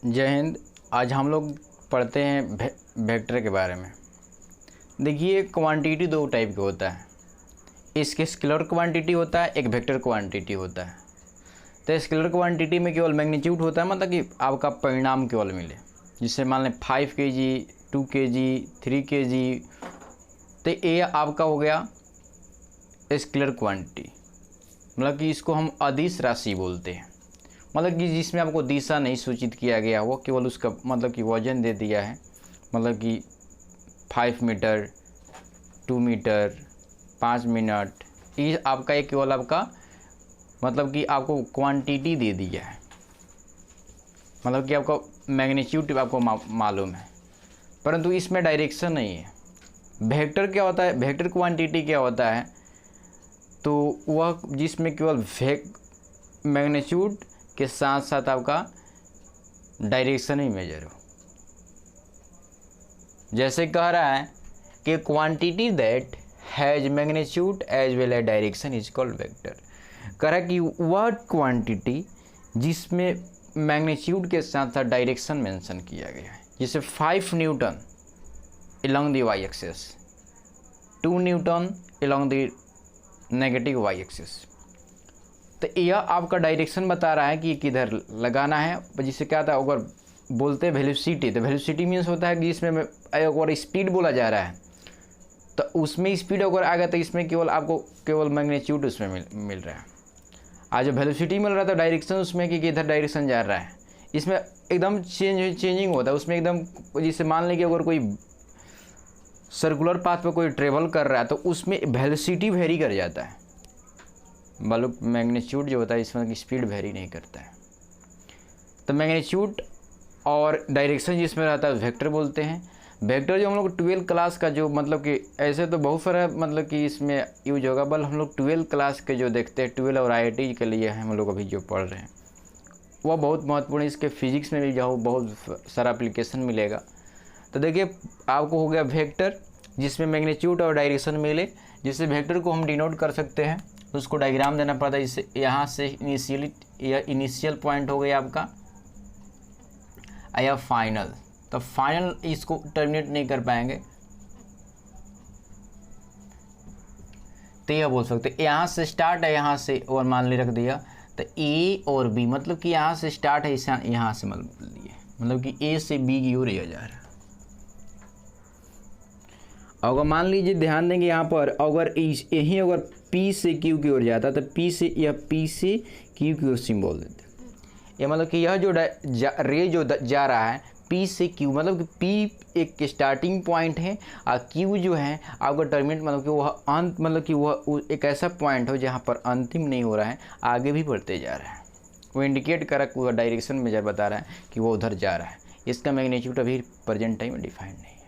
जय हिंद। आज हम लोग पढ़ते हैं वेक्टर के बारे में। देखिए, क्वांटिटी दो टाइप का होता है। इसके स्केलर क्वांटिटी होता है, एक वेक्टर क्वांटिटी होता है। तो स्केलर क्वांटिटी में केवल मैग्नीट्यूड होता है, मतलब कि आपका परिणाम केवल मिले। जिससे मान लें 5 kg, 2 kg, 3 kg, तो ये आपका हो गया स्केलर क्वांटिटी। मतलब कि इसको हम अदिश राशि बोलते हैं। मतलब कि जिसमें आपको दिशा नहीं सूचित किया गया, वो केवल उसका मतलब कि वजन दे दिया है। मतलब कि 5 मीटर, 2 मीटर, 5 मिनट, ये आपका एक केवल आपका मतलब कि आपको क्वांटिटी दे दिया है। मतलब कि आपको मैग्नीट्यूड आपको मालूम है, परंतु इसमें डायरेक्शन नहीं है। वेक्टर क्या होता है, वेक्टर क्वांटिटी क्या होता है, तो वह जिसमें केवल मैग्नीट्यूड के साथ साथ आपका डायरेक्शन ही मेजर हो। जैसे कह रहा है कि quantity that has magnitude as well as direction is called vector. कह रहा है कि वह क्वांटिटी जिसमें मैग्नीट्यूड के साथ साथ डायरेक्शन मेंशन किया गया है। जैसे 5 Newton along the y axis, 2 Newton along the negative y axis। तो यह आपका डायरेक्शन बता रहा है कि किधर लगाना है। जिससे क्या था, अगर बोलते हैं वेलोसिटी, तो वेलोसिटी मीन्स होता है कि जिसमें अगर स्पीड बोला जा रहा है, तो उसमें स्पीड अगर आ गया तो इसमें केवल आपको केवल मैग्नीट्यूड उसमें मिल रहा है। आज जो वेलोसिटी मिल रहा था, डायरेक्शन उसमें कि किधर डायरेक्शन जा रहा है, इसमें एकदम चेंजिंग होता है। उसमें एकदम जिससे मान लें कि अगर कोई सर्कुलर पाथ पर कोई ट्रेवल कर रहा है, तो उसमें वेलोसिटी वेरी कर जाता है। मतलब मैग्नीट्यूड जो होता है इसमें स्पीड वेरी नहीं करता है। तो मैग्नीट्यूड और डायरेक्शन जिसमें रहता है वेक्टर बोलते हैं। वेक्टर जो हम लोग 12 क्लास का जो मतलब कि ऐसे तो बहुत सारा मतलब कि इसमें यूज होगा, बल हम लोग 12 क्लास के जो देखते हैं, 12 और IIT के लिए हम लोग अभी जो पढ़ रहे हैं वह बहुत महत्वपूर्ण है। इसके फिजिक्स में भी जो बहुत सारा एप्लीकेशन मिलेगा। तो देखिए, आपको हो गया वेक्टर जिसमें मैग्नीट्यूड और डायरेक्शन मिले। जिससे वेक्टर को हम डिनोट कर सकते हैं, तो उसको डायग्राम देना पड़ता है। इससे यहाँ से इनिशियल पॉइंट हो गया आपका, या फाइनल। तो फाइनल इसको टर्मिनेट नहीं कर पाएंगे, तो यह बोल सकते यहाँ से स्टार्ट है, यहाँ से और मान ले रख दिया, तो A और B मतलब कि यहाँ से स्टार्ट है, यहाँ से मतलब कि A से B की ओर जा रहा है। अगर मान लीजिए ध्यान देंगे यहाँ पर, अगर यही अगर P से Q की ओर जाता, तो P से Q की ओर सिंबल देते। ये मतलब कि यह जो रे जो जा रहा है P से Q, मतलब कि P एक स्टार्टिंग पॉइंट है और Q जो है आपका टर्मिनेट, मतलब कि वह अंत, मतलब कि वह एक ऐसा पॉइंट हो जहाँ पर अंतिम नहीं हो रहा है, आगे भी बढ़ते जा रहा है। वो इंडिकेट कर रहा है, डायरेक्शन मेजर बता रहा है कि वो उधर जा रहा है। इसका मैग्नीट्यूड अभी प्रेजेंट टाइम में डिफाइंड नहीं है।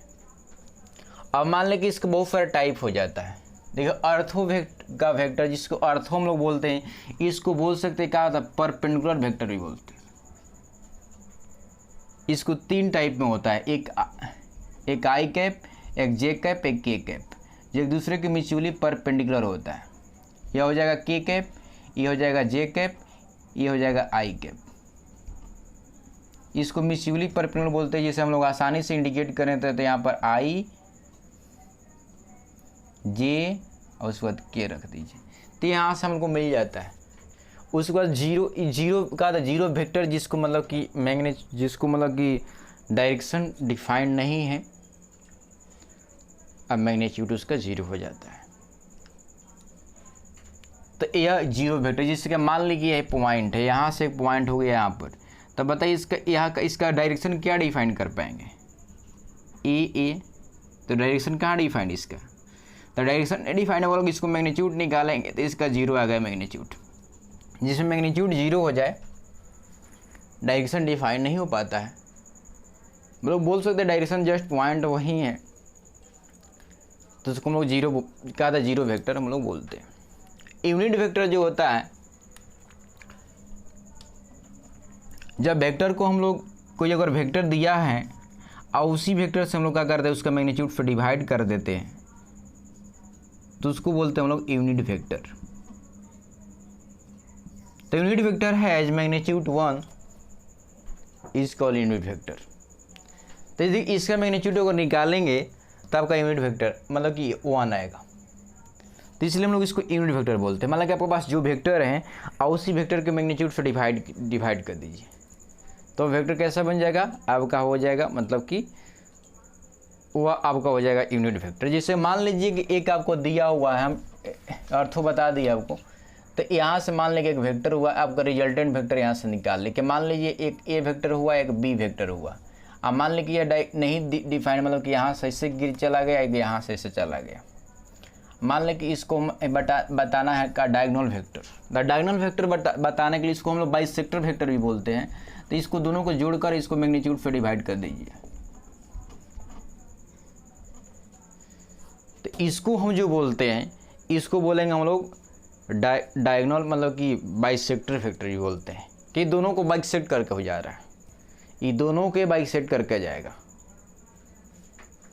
अब मान लें कि इसका बहुत सारा टाइप हो जाता है। देखिए, अर्थो का वेक्टर, जिसको अर्थो हम लोग बोलते हैं, इसको बोल सकते हैं क्या होता है, परपेंडिकुलर वेक्टर भी बोलते हैं। इसको 3 टाइप में होता है, एक आई कैप, एक जे कैप, एक के कैप, जो एक दूसरे के म्यूचुअली परपेंडिकुलर होता है। यह हो जाएगा के कैप, ये हो जाएगा जे कैप, ये हो जाएगा आई कैप। इसको म्यूचुअली परपेंडिकुलर बोलते हैं। जैसे हम लोग आसानी से इंडिकेट करें तो यहाँ पर आई, जे और उसके बाद के रख दीजिए, तो यहाँ से हमको मिल जाता है। उसके बाद जीरो का था, जीरो वेक्टर, जिसको मतलब कि जिसको मतलब कि डायरेक्शन डिफाइंड नहीं है, अब मैग्नीट्यूड उसका 0 हो जाता है। तो यह जीरो वेक्टर, जिसका मान लीजिए यह पॉइंट है, यहाँ से एक पॉइंट हो गया यहाँ पर, तब बताइए इसका डायरेक्शन क्या डिफाइन कर पाएंगे, ए। तो डायरेक्शन कहाँ डिफाइंड इसका, तो डायरेक्शन डिफाइंड हो, इसको मैग्नीट्यूड निकालेंगे तो इसका 0 आ गया मैग्नीट्यूड। जिसमें मैग्नीट्यूड 0 हो जाए, डायरेक्शन डिफाइन नहीं हो पाता है। मतलब बोल सकते हैं डायरेक्शन जस्ट पॉइंट वही है, तो उसको हम लोग जीरो वेक्टर हम लोग बोलते हैं। यूनिट वेक्टर जो होता है, जब वेक्टर को हम लोग कोई अगर वेक्टर दिया है और उसी वेक्टर से हम लोग क्या करते हैं, उसका मैग्नीट्यूड से डिवाइड कर देते हैं, तो उसको बोलते हैं हम लोग यूनिट वेक्टर। तो unit vector has magnitude 1 is called unit vector. तो यदि इसका मैग्नीट्यूड अगर निकालेंगे तो आपका यूनिट वेक्टर मतलब कि 1 आएगा। तो इसलिए हम लोग इसको यूनिट वेक्टर बोलते हैं। मतलब कि आपके पास जो वेक्टर हैं और उसी वेक्टर के मैग्नीट्यूड से डिवाइड कर दीजिए, तो वेक्टर कैसा बन जाएगा आपका, हो जाएगा मतलब कि वह आपका हो जाएगा यूनिट वेक्टर। जैसे मान लीजिए कि एक आपको दिया हुआ है, हम अर्थों बता दिए आपको, तो यहाँ से मान लीजिए एक वेक्टर हुआ, आपका रिजल्टेंट वेक्टर यहाँ से निकाल लीजिए। मान लीजिए एक ए वेक्टर हुआ, एक बी वेक्टर हुआ। अब मान लीजिए यह नहीं डिफाइन, मतलब कि यहाँ से ऐसे गिर चला गया, एक यहाँ से ऐसे चला गया। मान लें कि इसको बताना है का diagonal vector. The diagonal vector बताने के लिए इसको हम लोग बाइसेक्टर वेक्टर भी बोलते हैं। तो इसको दोनों को जोड़कर इसको मैग्नीट्यूड से डिवाइड कर दीजिए। तो इसको हम जो बोलते हैं, इसको बोलेंगे हम लोग डायगोनल, मतलब कि बाइसेक्टर वेक्टर भी बोलते हैं, कि दोनों को बाइसेक्ट करके हो जा रहा है, ये दोनों के बाइसेक्ट करके जाएगा।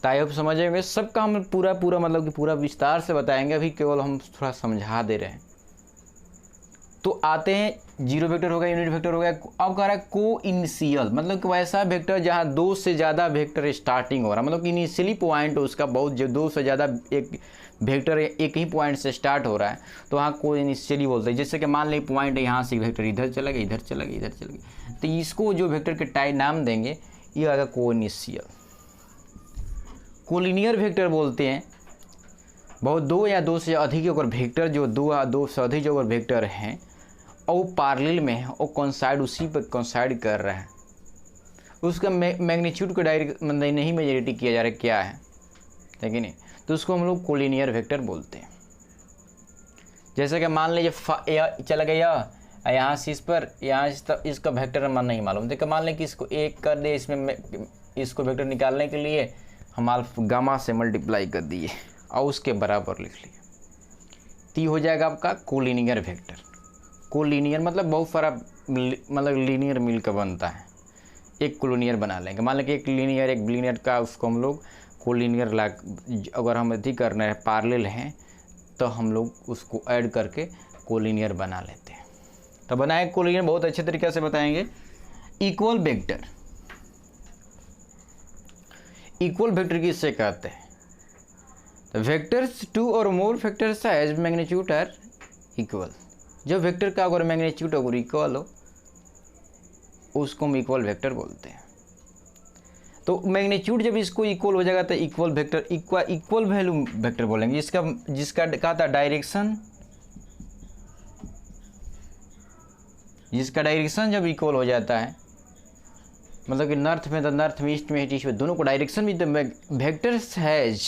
ताकि आप समझेंगे, सबका हम पूरा मतलब कि पूरा विस्तार से बताएंगे, अभी केवल हम थोड़ा समझा दे रहे हैं। तो आते हैं, जीरो वेक्टर हो गया, यूनिट वेक्टर हो गया। अब कह रहा है को इनिशियल, मतलब कि वैसा वेक्टर जहाँ 2 से ज़्यादा वेक्टर स्टार्टिंग हो रहा है, मतलब कि इनिशियली पॉइंट उसका बहुत, जो 2 से ज़्यादा एक वेक्टर एक ही पॉइंट से स्टार्ट हो रहा है, तो वहाँ को इनिशियली बोलते हैं। जैसे कि मान लीजिए पॉइंट है, यहाँ से वेक्टर इधर चला गया, इधर चला गया, इधर चला गया, तो इसको जो वेक्टर के टाइप नाम देंगे, ये आएगा को इनिशियल। कोलिनियर वेक्टर बोलते हैं बहुत 2 या 2 से अधिक अगर वेक्टर, जो 2 या 2 से अधिक जो अगर वेक्टर हैं और वो पैरेलल में है और कोइंसाइड, उसी पर कोइंसाइड कर रहा है, उसका मैग्नीट्यूड को डायरेक्ट मतलब नहीं मेजॉरिटी किया जा रहा है क्या है, लेकिन नहीं, तो उसको हम लोग कोलिनियर वेक्टर बोलते हैं। जैसे कि मान लीजिए चला गया यहाँ से इस पर, यहाँ इसका वेक्टर मन नहीं मालूम, देखिए मान लें कि इसको 1 कर दे, इसमें इसको वेक्टर निकालने के लिए हम अल्फा गामा से मल्टीप्लाई कर दिए और उसके बराबर लिख लिए, तो ये हो जाएगा आपका कोलिनियर वेक्टर। कोलिनियर मतलब बहुत सारा मतलब लीनियर मिल कर बनता है, एक कोलिनियर बना लेंगे। मान लें कि एक लीनियर का उसको हम लोग कोलिनियर अगर हम यदि करना है पैरेलल हैं, तो हम लोग उसको ऐड करके कोलिनियर बना लेते हैं। तो बनाए कोलिनियर बहुत अच्छे तरीके से बताएंगे। इक्वल वेक्टर, इक्वल वेक्टर किससे कहते हैं? तो वेक्टर्स 2 और more vectors has magnitude are equal. जो वेक्टर का अगर मैग्नीट्यूड अगर इक्वल हो, उसको हम इक्वल वेक्टर बोलते हैं। तो मैग्नीट्यूड जब इसको इक्वल हो जाएगा तो equal vector, equal value vector बोलेंगे। जिसका कहा था डायरेक्शन, जिसका डायरेक्शन जब इक्वल हो जाता है, मतलब कि नॉर्थ में तो नॉर्थ में, ईस्ट में ईस्ट में, दोनों को डायरेक्शन भी, तो वेक्टर्स हैज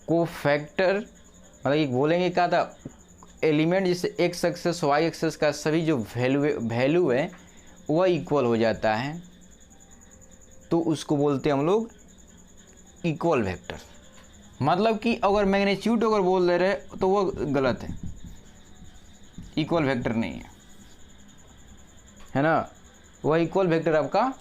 को फैक्टर, मतलब ये बोलेंगे क्या था, एलिमेंट जिससे एक्स एक्सेस वाई एक्सेस का सभी जो वैल्यू है वह इक्वल हो जाता है, तो उसको बोलते हैं हम लोग इक्वल वेक्टर। मतलब कि अगर मैग्नीट्यूड अगर बोल दे रहे तो वो गलत है, इक्वल वेक्टर नहीं है ना, वह इक्वल वेक्टर आपका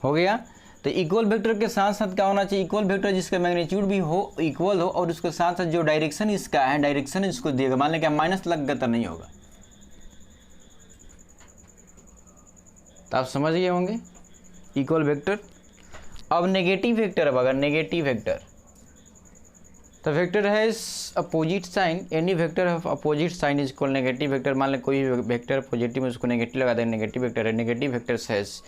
हो गया। तो इक्वल वेक्टर के साथ साथ क्या होना चाहिए, इक्वल वेक्टर जिसका मैग्नीट्यूड भी हो, इक्वल हो, और उसके साथ साथ जो डायरेक्शन इसका है, डायरेक्शन इसको देगा। मान लें क्या माइनस लग गया तो नहीं होगा, तो आप समझ गए होंगे इक्वल वेक्टर। अब नेगेटिव वेक्टर, अब अगर नेगेटिव वेक्टर, तो वेक्टर है opposite sign, any vector of opposite sign is equal negative vector. मान लें कोई वेक्टर पॉजिटिव में उसको नेगेटिव लगा दें, नेगेटिव वेक्टर है। Negative vectors has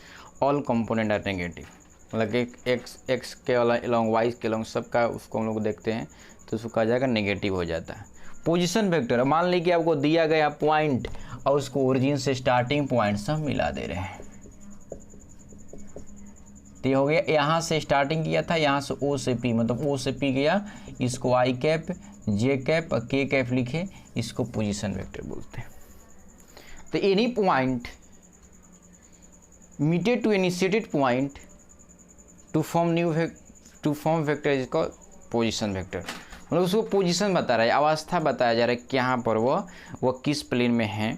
all component are negative, मतलब कि एक्स के अलॉन्ग, वाई के अलॉन्ग, सबका उसको हम लोग देखते हैं तो उसको कहा जाएगा नेगेटिव हो जाता है। पोजीशन वेक्टर, मान लीजिए कि आपको दिया गया पॉइंट और उसको ओरिजिन से स्टार्टिंग पॉइंट सब मिला दे रहे हैं, तो ये हो गया, यहाँ से स्टार्टिंग किया था, यहाँ से ओ से पी, मतलब ओ से पी गया, इसको आई कैप, जे कैप और के कैप लिखे, इसको पोजीशन वेक्टर बोलते हैं। तो any point meted to initiated point to form vector is called position vector. मतलब उसको पोजीशन बता रहा है, अवस्था बताया जा रहा है कि यहाँ पर वह किस प्लेन में है,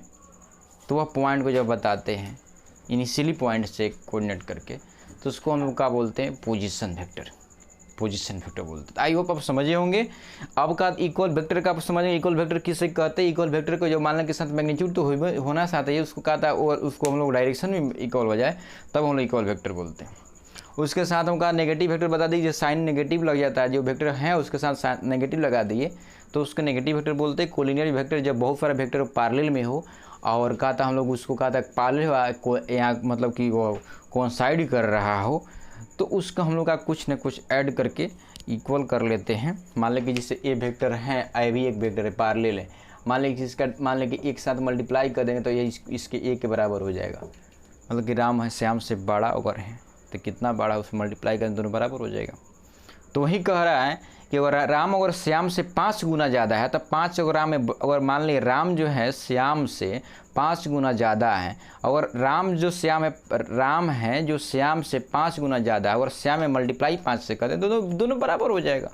तो वह पॉइंट को जब बताते हैं इनिशियली पॉइंट से कोऑर्डिनेट करके, तो उसको हम लोग क्या बोलते हैं, पोजीशन वेक्टर। पोजीशन वेक्टर बोलते हैं। आई होप आप समझे होंगे। अब का इक्वल वेक्टर का आप समझेंगे, इक्वल वेक्टर किसे कहते हैं। इक्वल वेक्टर को जो मान लें के साथ मैग्नीट्यूड तो होना साथ है, उसको कहा था, और उसको हम लोग डायरेक्शन में इक्वल हो जाए तब हम लोग इक्वल वेक्टर बोलते हैं। उसके साथ हम कहा नेगेटिव वेक्टर बता दीजिए, साइन नेगेटिव लग जाता है, जो वेक्टर है उसके साथ नेगेटिव लगा दिए तो उसको नेगेटिव वेक्टर बोलते हैं। कोलिनियर वेक्टर जब बहुत सारे वेक्टर पैरेलल में हो और कहा था हम लोग उसको कहा था पैरेलल यहाँ मतलब कि वो कोइंसाइड कर रहा हो तो उसका हम लोग का कुछ न कुछ ऐड करके इक्वल कर लेते हैं। मान लें कि जिससे ए वेक्टर है, ए भी एक वेक्टर है, पैरेलल है, मान लें कि इसका मान लें कि एक साथ मल्टीप्लाई कर देंगे तो ये इसके ए के बराबर हो जाएगा। मतलब कि राम है श्याम से बड़ा अगर है तो कितना बड़ा उसमें मल्टीप्लाई करें दोनों बराबर हो जाएगा। तो वही कह रहा है कि अगर राम अगर श्याम से 5 गुना ज़्यादा है तो 5 अगर राम में, अगर मान लें राम जो है श्याम से 5 गुना ज़्यादा है, अगर राम है जो श्याम से 5 गुना ज़्यादा है, अगर श्याम में मल्टीप्लाई 5 से कर दें दोनों बराबर हो जाएगा।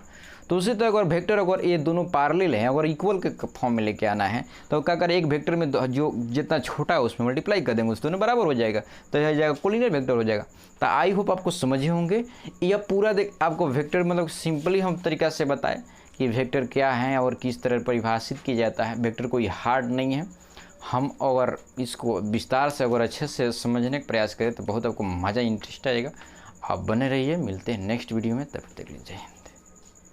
तो उसी तरह अगर वेक्टर अगर ये दोनों पैरेलल हैं, अगर इक्वल के फॉर्म में लेके आना है तो क्या करें, एक वेक्टर में जो जितना छोटा है उसमें मल्टीप्लाई कर देंगे, उस दोनों बराबर हो जाएगा, तो यह जाएगा कोलिनियर वेक्टर हो जाएगा। तो आई होप आपको समझे होंगे। यह पूरा आपको वेक्टर मतलब सिंपली हम तरीका से बताएं कि वेक्टर क्या है और किस तरह परिभाषित किया जाता है। वेक्टर कोई हार्ड नहीं है, हम अगर इसको विस्तार से अगर अच्छे से समझने का प्रयास करें तो बहुत आपको मज़ा इंटरेस्ट आएगा। आप बने रहिए, मिलते हैं नेक्स्ट वीडियो में, तब तक लीजिए।